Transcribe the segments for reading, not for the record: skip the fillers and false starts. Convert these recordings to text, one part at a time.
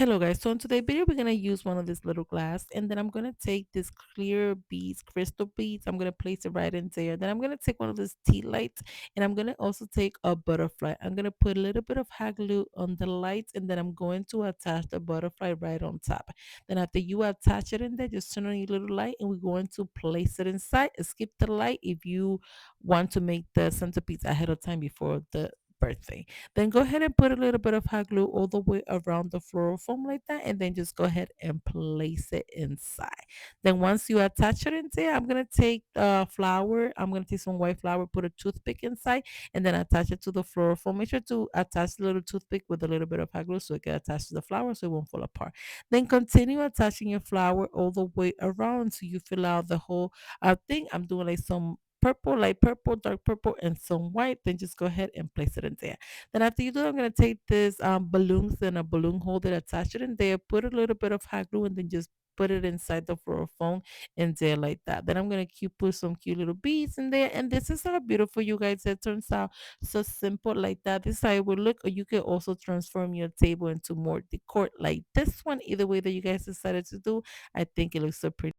Hello guys, so in today's video we're going to use one of this little glass, and then I'm going to take this clear beads, crystal beads. I'm going to place it right in there. Then I'm going to take one of these tea lights, and I'm going to also take a butterfly. I'm going to put a little bit of hot glue on the lights, and then I'm going to attach the butterfly right on top. Then after you attach it in there, just turn on your little light, and we're going to place it inside. Skip the light if you want to make the centerpiece ahead of time before the birthday. Then go ahead and put a little bit of hot glue all the way around the floral foam like that, and then just go ahead and place it inside. Then once you attach it in there, I'm gonna take flour. I'm gonna take some white flour, put a toothpick inside, and then attach it to the floral foam. Make sure to attach the little toothpick with a little bit of hot glue so it can attach to the flour so it won't fall apart. Then continue attaching your flour all the way around so you fill out the whole thing. I'm doing like some purple, light purple, dark purple, and some white. Then just go ahead and place it in there. Then after you do, I'm gonna take this balloons and a balloon holder, attach it in there, put a little bit of hot glue, and then just put it inside the floral foam in there like that. Then I'm gonna put some cute little beads in there, and this is how beautiful you guys. It turns out so simple like that. This is how it would look, or you can also transform your table into more decor like this one. Either way that you guys decided to do, I think it looks so pretty.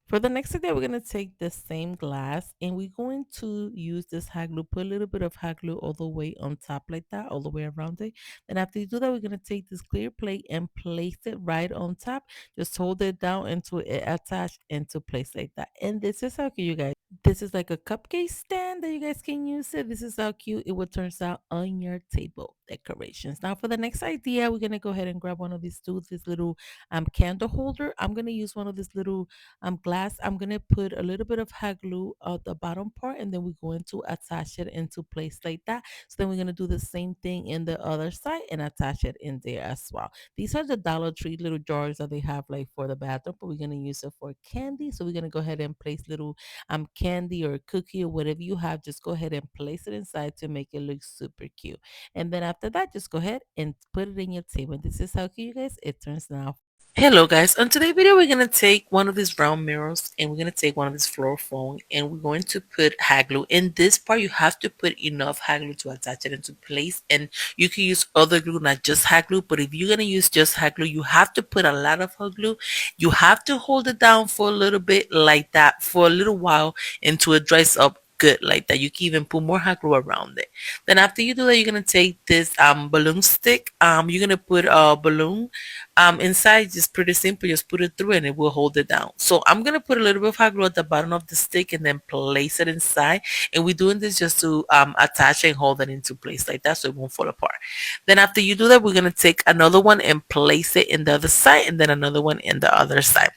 For the next idea, we're going to take the same glass and we're going to use this hot glue, put a little bit of hot glue all the way on top like that, all the way around it. Then after you do that, we're going to take this clear plate and place it right on top. Just hold it down until it attach into place like that. And this is how cute, you guys. This is like a cupcake stand that you guys can use it. This is how cute it would turns out on your table decorations. Now for the next idea, we're going to go ahead and grab one of these two, this little candle holder. I'm going to use one of these little glass. I'm gonna put a little bit of hot glue at the bottom part, and then we're going to attach it into place like that. So then we're gonna do the same thing in the other side and attach it in there as well. These are the Dollar Tree little jars that they have like for the bathroom, but we're gonna use it for candy. So we're gonna go ahead and place little candy or cookie or whatever you have. Just go ahead and place it inside to make it look super cute. And then after that, just go ahead and put it in your table. This is how cute, you guys, it turns out. Hello guys, on today's video we're going to take one of these round mirrors and we're going to take one of this floral foam and we're going to put hot glue. In this part you have to put enough hot glue to attach it into place, and you can use other glue, not just hot glue, but if you're going to use just hot glue you have to put a lot of hot glue. You have to hold it down for a little bit like that for a little while until it dries up good like that. You can even put more hot glue around it. Then after you do that, you're gonna take this balloon stick. You're gonna put a balloon inside. Just pretty simple, just put it through and it will hold it down. So I'm gonna put a little bit of hot glue at the bottom of the stick and then place it inside, and we're doing this just to attach and hold it into place like that so it won't fall apart. Then after you do that, we're gonna take another one and place it in the other side, and then another one in the other side.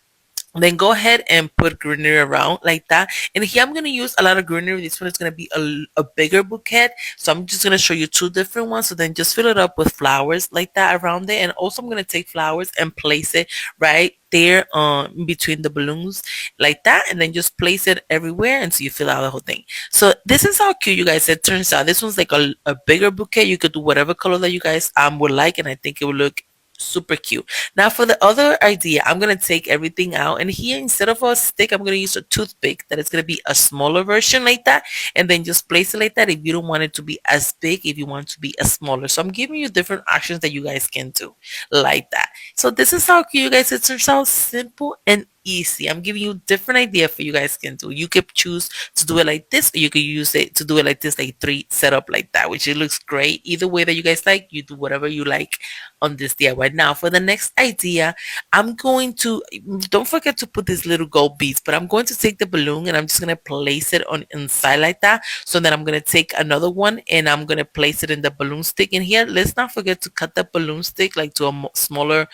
Then go ahead and put greenery around like that. And here I'm going to use a lot of greenery. This one is going to be a bigger bouquet. So I'm just going to show you two different ones. So then just fill it up with flowers like that around it. And also I'm going to take flowers and place it right there in between the balloons like that. And then just place it everywhere until you fill out the whole thing. So this is how cute, you guys, it turns out. This one's like a bigger bouquet. You could do whatever color that you guys would like. And I think it would look super cute. Now for the other idea, I'm going to take everything out, and here instead of a stick I'm going to use a toothpick that is going to be a smaller version like that, and then just place it like that if you don't want it to be as big, if you want it to be as smaller. So I'm giving you different options that you guys can do like that. So this is how cute, you guys. It turns out simple and easy. I'm giving you different idea for you guys can do. You could choose to do it like this, or you could use it to do it like this, like three setup like that, which it looks great. Either way that you guys like, you do whatever you like on this DIY. Now for the next idea, I'm going to, don't forget to put these little gold beads, but I'm going to take the balloon and I'm just going to place it on inside like that. So then I'm going to take another one and I'm going to place it in the balloon stick in here. Let's not forget to cut the balloon stick like to a smaller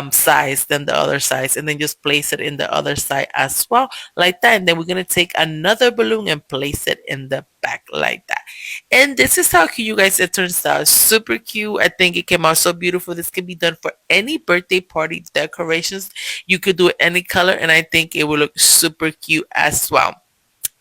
size than the other size, and then just place it in the other side as well like that. And then we're going to take another balloon and place it in the back like that. And this is how cute, you guys, it turns out. Super cute. I think it came out so beautiful. This can be done for any birthday party decorations. You could do it any color and I think it will look super cute as well.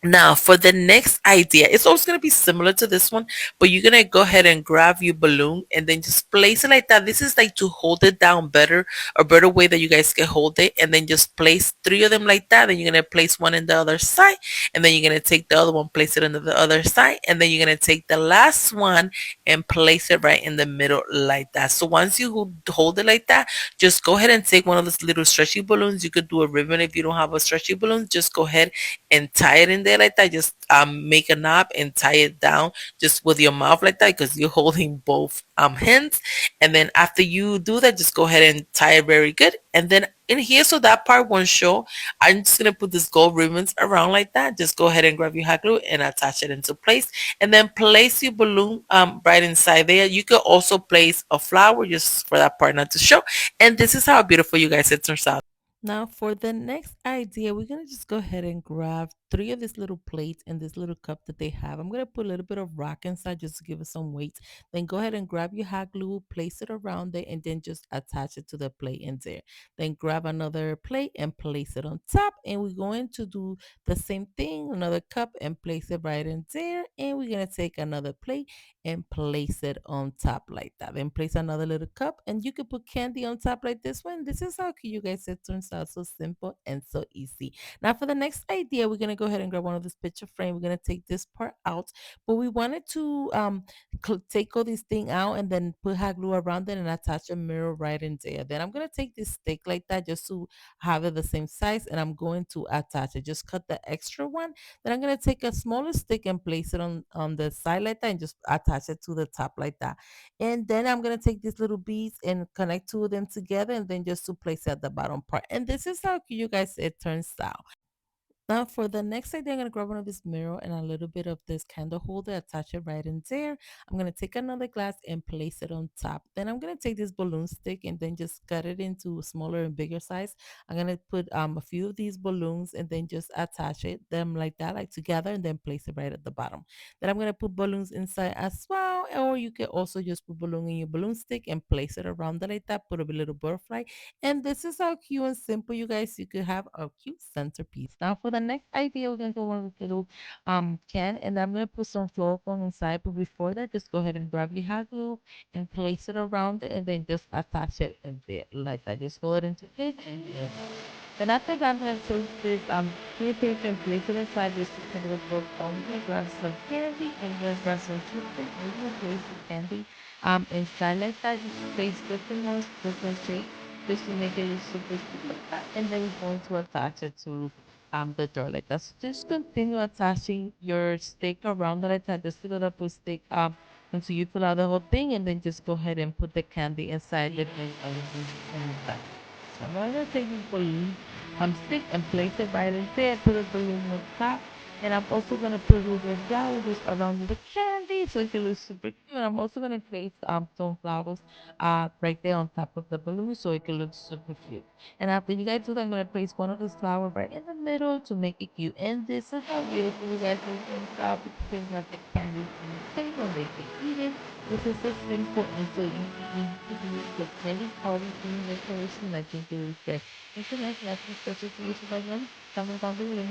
Now, for the next idea, it's always going to be similar to this one, but you're going to go ahead and grab your balloon and then just place it like that. This is like to hold it down better, a better way that you guys can hold it. And then just place three of them like that. Then you're going to place one in the other side. And then you're going to take the other one, place it on the other side. And then you're going to take the last one and place it right in the middle like that. So once you hold it like that, just go ahead and take one of those little stretchy balloons. You could do a ribbon if you don't have a stretchy balloon. Just go ahead and tie it in there like that. Just make a knot and tie it down just with your mouth like that because you're holding both hands. And then after you do that, just go ahead and tie it very good. And then in here, so that part won't show, I'm just gonna put this gold ribbons around like that. Just go ahead and grab your hot glue and attach it into place. And then place your balloon right inside there. You could also place a flower just for that part not to show. And this is how beautiful you guys it turns out. Now, for the next idea, we're going to just go ahead and grab three of these little plates and this little cup that they have. I'm going to put a little bit of rock inside just to give it some weight. Then go ahead and grab your hot glue, place it around it, and then just attach it to the plate in there. Then grab another plate and place it on top. And we're going to do the same thing, another cup and place it right in there. And we're going to take another plate and place it on top like that. Then place another little cup and you can put candy on top like this one. This is how cute you guys it turns out so simple and so easy. Now for the next idea, we're gonna go ahead and grab one of this picture frame. We're gonna take this part out, but we wanted to take all this thing out and then put hot glue around it and attach a mirror right in there. Then I'm gonna take this stick like that just to have it the same size and I'm going to attach it. Just cut the extra one, then I'm gonna take a smaller stick and place it on the side like that and just attach it to the top like that. And then I'm gonna take these little beads and connect two of them together and then just to place it at the bottom part. And this is how you guys it turns out. Now for the next idea, I'm gonna grab one of this mirror and a little bit of this candle holder, attach it right in there. I'm gonna take another glass and place it on top. Then I'm gonna take this balloon stick and then just cut it into smaller and bigger size. I'm gonna put a few of these balloons and then just attach it them like that, like together, and then place it right at the bottom. Then I'm gonna put balloons inside as well, or you can also just put balloon in your balloon stick and place it around it like that. Put a little butterfly and this is how cute and simple, you guys. You could have a cute centerpiece. Now, for the next idea, we're gonna go on with little can, and I'm gonna put some floral foam inside. But before that, just go ahead and grab your hot glue and place it around it, and then just attach it in there like that. Just hold it into it, and then after that, I'm gonna take this clear paper and place it inside this little book. I'm gonna grab some candy and then grab some toothpick. I'm gonna place the candy inside like that. Just place different ones, different shapes just to make it super super fat. And then we're going to attach it to the door like that. So just continue attaching your stick around it like that. Just fill it up with stick until you fill out the whole thing and then just go ahead and put the candy inside it and that. So I'm gonna take this balloon stick and place it right in there, put the balloon on top. And I'm also gonna put a little bit of flowers around the candy so it can look super cute. And I'm also gonna place some flowers right there on top of the balloon so it can look super cute. And after you guys do that, I'm gonna place one of those flowers right in the middle to make it cute. And this is how beautiful you guys will turn out because you have the candy on the table, they can eat it. This is so simple and so easy to do the candy party theme decoration. I think it was great. It's a nice lesson, especially for you to like them. Comment down below.